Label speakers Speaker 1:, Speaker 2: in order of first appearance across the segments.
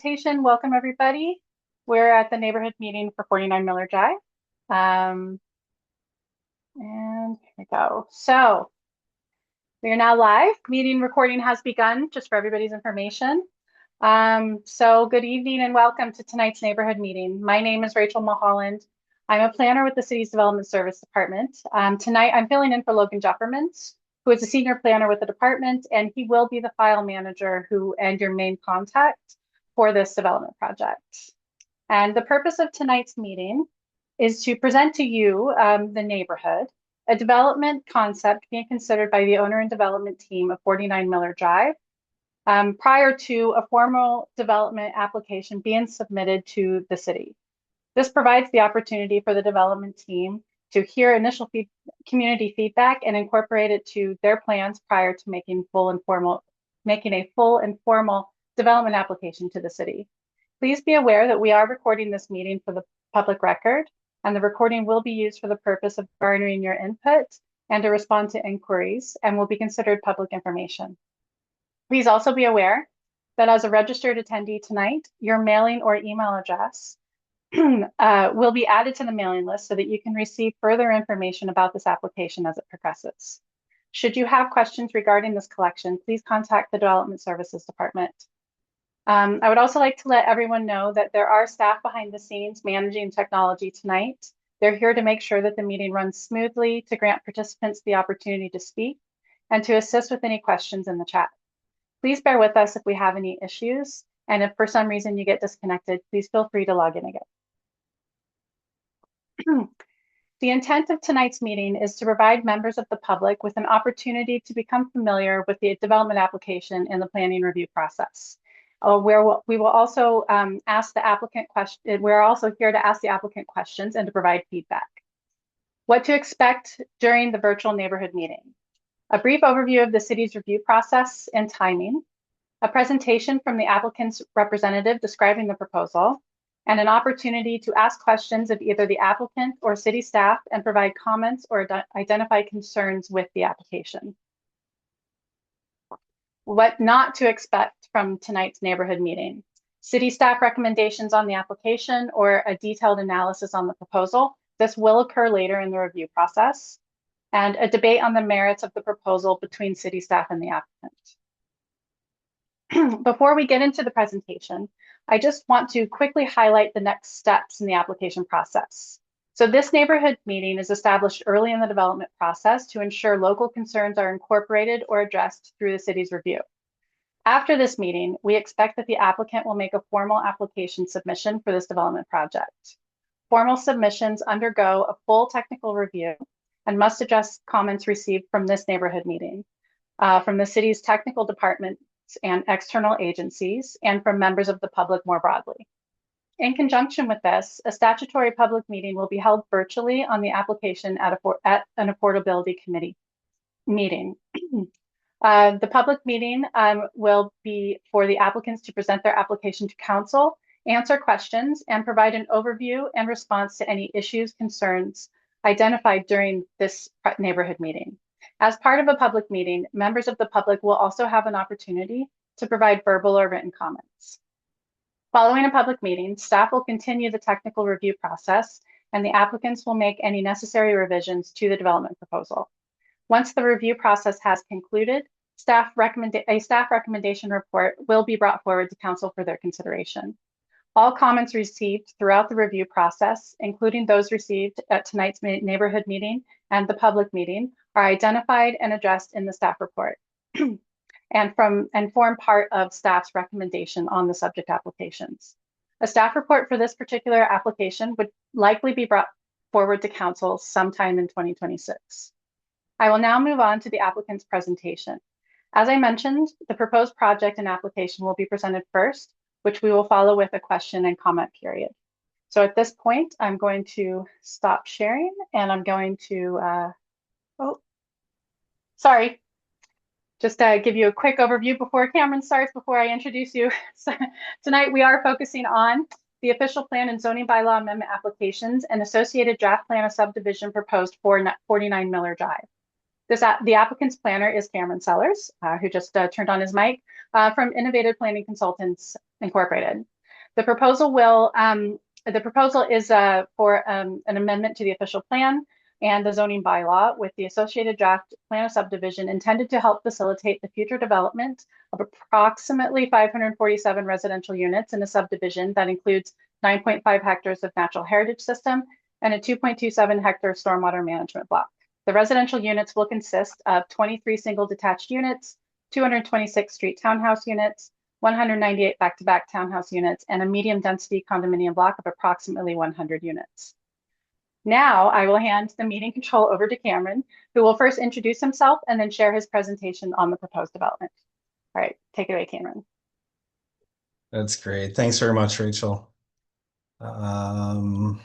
Speaker 1: presentation. Welcome, everybody. We're at the neighborhood meeting for 49 Miller Drive. And here we go. So we are now live. Meeting recording has begun, just for everybody's information. So good evening and welcome to tonight's neighborhood meeting. My name is Rachel Mulholland. I'm a planner with the city's Development Service Department. Tonight, I'm filling in for Logan Jeffermans, who is a senior planner with the department, and he will be the file manager and your main contact for this development project. And the purpose of tonight's meeting is to present to you, the neighborhood, a development concept being considered by the owner and development team of 49 Miller Drive prior to a formal development application being submitted to the city. This provides the opportunity for the development team to hear initial community feedback and incorporate it to their plans prior to making a full and formal development application to the city. Please be aware that we are recording this meeting for the public record, and the recording will be used for the purpose of garnering your input and to respond to inquiries, and will be considered public information. Please also be aware that as a registered attendee tonight, your mailing or email address will be added to the mailing list so that you can receive further information about this application as it progresses. Should you have questions regarding this collection, please contact the Development Services Department. I would also like to let everyone know that there are staff behind the scenes managing technology tonight. They're here to make sure that the meeting runs smoothly, to grant participants the opportunity to speak, and to assist with any questions in the chat. Please bear with us if we have any issues, and if for some reason you get disconnected, please feel free to log in again. The intent of tonight's meeting is to provide members of the public with an opportunity to become familiar with the development application and the planning review process. We will also ask the applicant questions. We're also here to ask the applicant questions and to provide feedback. What to expect during the virtual neighborhood meeting: a brief overview of the city's review process and timing, a presentation from the applicant's representative describing the proposal, and an opportunity to ask questions of either the applicant or city staff and provide comments or identify concerns with the application. What not to expect from tonight's neighborhood meeting: city staff recommendations on the application or a detailed analysis on the proposal. This will occur later in the review process. And a debate on the merits of the proposal between city staff and the applicant. Before we get into the presentation, I just want to quickly highlight the next steps in the application process. So this neighborhood meeting is established early in the development process to ensure local concerns are incorporated or addressed through the city's review. After this meeting, we expect that the applicant will make a formal application submission for this development project. Formal submissions undergo a full technical review and must address comments received from this neighborhood meeting, from the city's technical departments and external agencies, and from members of the public more broadly. In conjunction with this, a statutory public meeting will be held virtually on the application at an affordability committee meeting. The public meeting will be for the applicants to present their application to council, answer questions, and provide an overview and response to any issues, concerns identified during this neighborhood meeting. As part of a public meeting, members of the public will also have an opportunity to provide verbal or written comments. Following a public meeting, staff will continue the technical review process, and the applicants will make any necessary revisions to the development proposal. Once the review process has concluded, a staff recommendation report will be brought forward to council for their consideration. All comments received throughout the review process, including those received at tonight's neighborhood meeting and the public meeting, are identified and addressed in the staff report and form part of staff's recommendation on the subject applications. A staff report for this particular application would likely be brought forward to council sometime in 2026. I will now move on to the applicant's presentation. As I mentioned, the proposed project and application will be presented first, which we will follow with a question and comment period. So at this point, I'm going to stop sharing and I'm going to, just give you a quick overview before Cameron starts, before I introduce you. So tonight we are focusing on the official plan and zoning bylaw amendment applications and associated draft plan of subdivision proposed for 49 Miller Drive. The applicant's planner is Cameron Sellers, who just turned on his mic, from Innovative Planning Consultants Incorporated. The proposal will the proposal is for an amendment to the official plan and the zoning bylaw with the associated draft plan of subdivision intended to help facilitate the future development of approximately 547 residential units in a subdivision that includes 9.5 hectares of natural heritage system and a 2.27 hectare stormwater management block. The residential units will consist of 23 single detached units, 226 street townhouse units, 198 back-to-back townhouse units, and a medium density condominium block of approximately 100 units. Now I will hand the meeting control over to Cameron, who will first introduce himself and then share his presentation on the proposed development. All right, take it away, Cameron.
Speaker 2: That's great. Thanks very much, Rachel. Okay.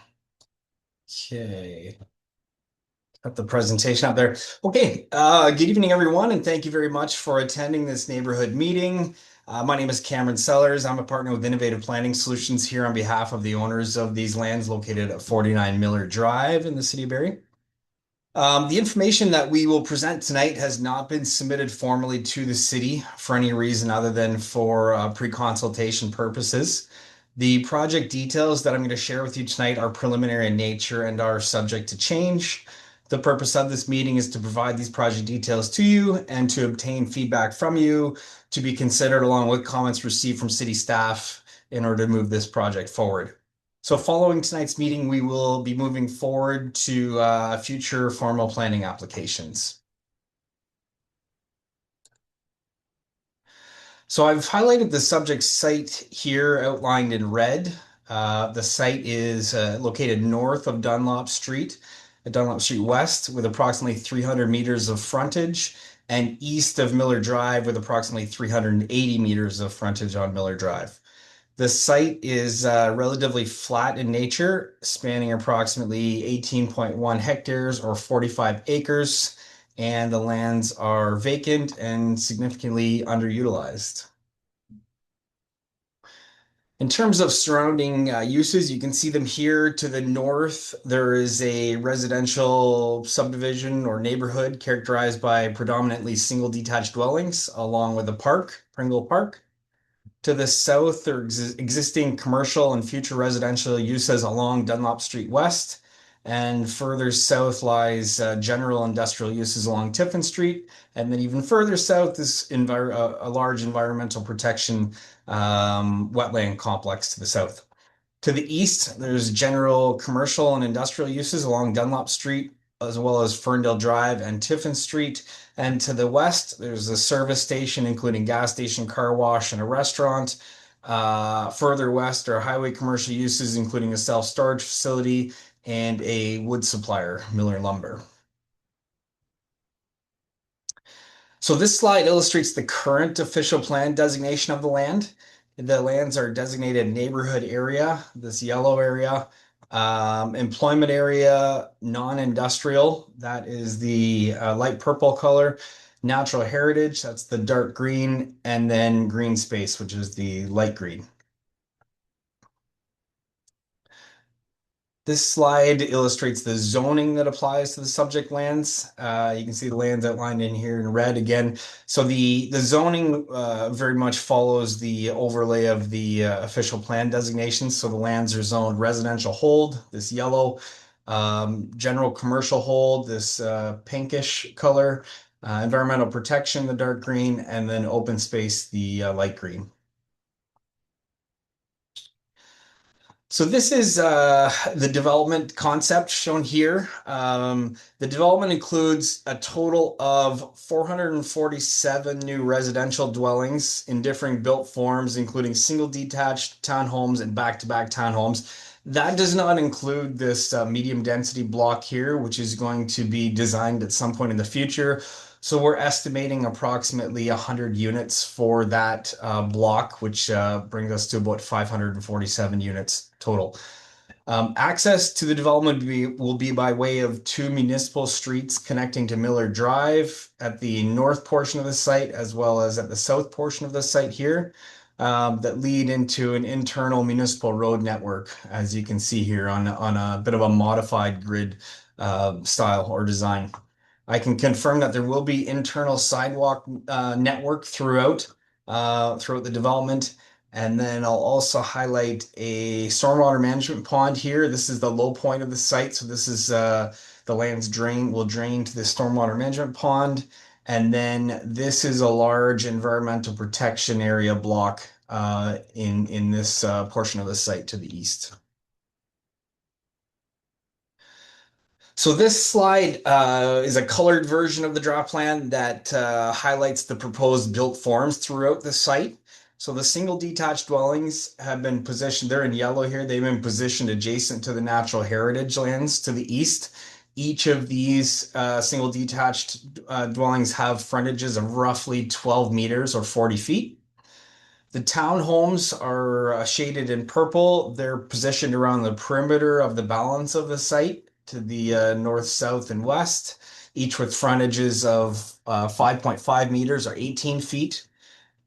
Speaker 2: Got the presentation up there. Okay. Good evening, everyone, and thank you very much for attending this neighborhood meeting. My name is Cameron Sellers. I'm a partner with Innovative Planning Solutions here on behalf of the owners of these lands located at 49 Miller Drive in the City of Barrie. The information that we will present tonight has not been submitted formally to the city for any reason other than for pre-consultation purposes. The project details that I'm going to share with you tonight are preliminary in nature and are subject to change. The purpose of this meeting is to provide these project details to you and to obtain feedback from you to be considered along with comments received from city staff in order to move this project forward. So following tonight's meeting, we will be moving forward to future formal planning applications. So I've highlighted the subject site here outlined in red. The site is located north of Dunlop Street West, with approximately 300 meters of frontage, and east of Miller Drive with approximately 380 meters of frontage on Miller Drive. The site is relatively flat in nature, spanning approximately 18.1 hectares or 45 acres, and the lands are vacant and significantly underutilized. In terms of surrounding uses, you can see them here to the north. There is a residential subdivision or neighborhood characterized by predominantly single detached dwellings, along with a park, Pringle Park. To the south, there are existing commercial and future residential uses along Dunlop Street West. And further south lies general industrial uses along Tiffin Street. And then even further south is a large environmental protection wetland complex to the south. To the east, there's general commercial and industrial uses along Dunlop Street, as well as Ferndale Drive and Tiffin Street. And to the west, there's a service station, including gas station, car wash, and a restaurant. Further west are highway commercial uses, including a self-storage facility and a wood supplier, Miller Lumber. So this slide illustrates the current official plan designation of the land. The lands are designated neighborhood area, this yellow area, employment area, non-industrial, that is the light purple color, natural heritage, that's the dark green, and then green space, which is the light green. This slide illustrates the zoning that applies to the subject lands. You can see the lands outlined in here in red again. So the zoning very much follows the overlay of the official plan designations. So the lands are zoned residential hold, this yellow, general commercial hold, this pinkish color, environmental protection, the dark green, and then open space, the light green. So this is the development concept shown here. The development includes a total of 447 new residential dwellings in differing built forms, including single detached townhomes and back-to-back townhomes. That does not include this medium density block here, which is going to be designed at some point in the future. So we're estimating approximately 100 units for that block, which brings us to about 547 units total. Access to the development will be by way of two municipal streets connecting to Miller Drive at the north portion of the site, as well as at the south portion of the site here, that lead into an internal municipal road network, as you can see here on a bit of a modified grid style or design. I can confirm that there will be internal sidewalk network throughout the development, And then I'll also highlight a stormwater management pond here. This is the low point of the site. So this is the land's will drain to the stormwater management pond. And then this is a large environmental protection area block in this portion of the site to the east. So this slide is a colored version of the draft plan that highlights the proposed built forms throughout the site. So the single detached dwellings have been positioned, they're in yellow here, they've been positioned adjacent to the natural heritage lands to the east. Each of these single detached dwellings have frontages of roughly 12 meters or 40 feet. The townhomes are shaded in purple. They're positioned around the perimeter of the balance of the site to the north, south, and west, each with frontages of 5.5 meters or 18 feet.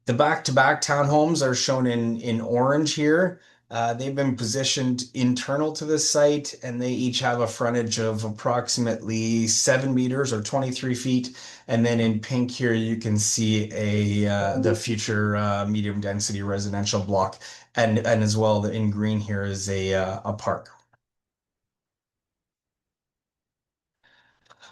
Speaker 2: The back-to-back townhomes are shown in orange here. They've been positioned internal to the site, and they each have a frontage of approximately 7 meters or 23 feet. And then in pink here, you can see the future medium density residential block, and as well in green here is a park.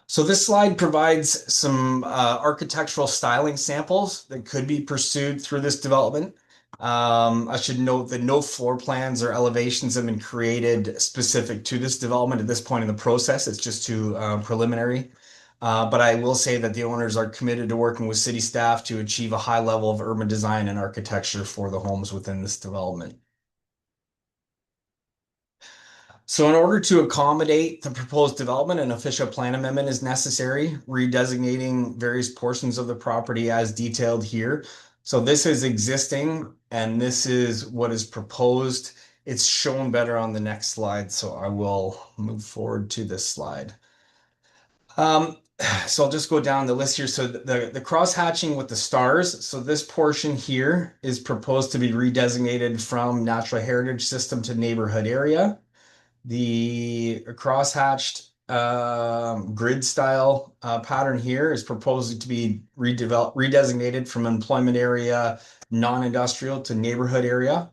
Speaker 2: So this slide provides some architectural styling samples that could be pursued through this development. I should note that no floor plans or elevations have been created specific to this development at this point in the process. It's just too preliminary. But I will say that the owners are committed to working with city staff to achieve a high level of urban design and architecture for the homes within this development. So in order to accommodate the proposed development, an official plan amendment is necessary, redesignating various portions of the property as detailed here. So this is existing and this is what is proposed. It's shown better on the next slide, so I will move forward to this slide. Um, so I'll just go down the list here. So the cross hatching with the stars. So this portion here is proposed to be redesignated from natural heritage system to neighborhood area. The crosshatched grid style pattern here is proposed to be redesignated from employment area, non-industrial to neighborhood area.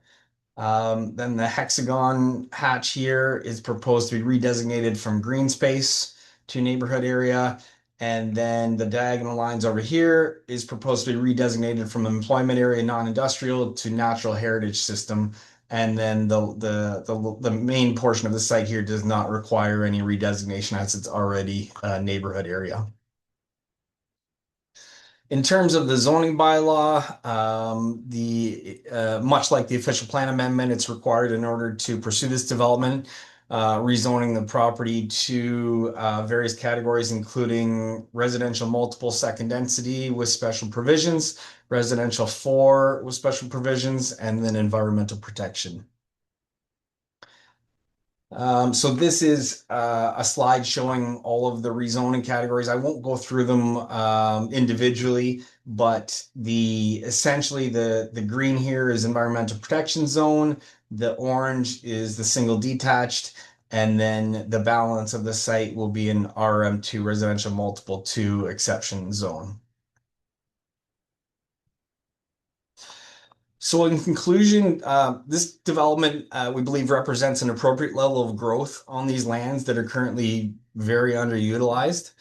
Speaker 2: Then the hexagon hatch here is proposed to be redesignated from green space to neighborhood area. And then the diagonal lines over here is proposed to be redesignated from employment area non-industrial to natural heritage system. And then the main portion of the site here does not require any redesignation as it's already a neighborhood area. In terms of the zoning bylaw, much like the official plan amendment, it's required in order to pursue this development, rezoning the property to various categories, including residential multiple second density with special provisions, residential 4 with special provisions, and then environmental protection. So this is a slide showing all of the rezoning categories. I won't go through them individually, but essentially the green here is environmental protection zone, the orange is the single detached, and then the balance of the site will be an RM2 residential multiple 2 exception zone. So in conclusion, this development, we believe, represents an appropriate level of growth on these lands that are currently very underutilized.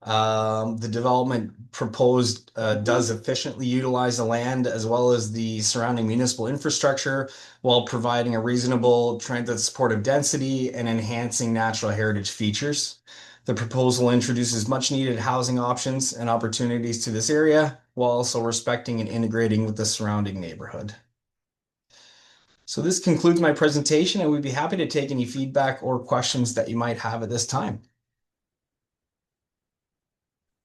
Speaker 2: The development proposed does efficiently utilize the land as well as the surrounding municipal infrastructure while providing a reasonable transit supportive density and enhancing natural heritage features. The proposal introduces much needed housing options and opportunities to this area while also respecting and integrating with the surrounding neighborhood. So this concludes my presentation, and we'd be happy to take any feedback or questions that you might have at this time.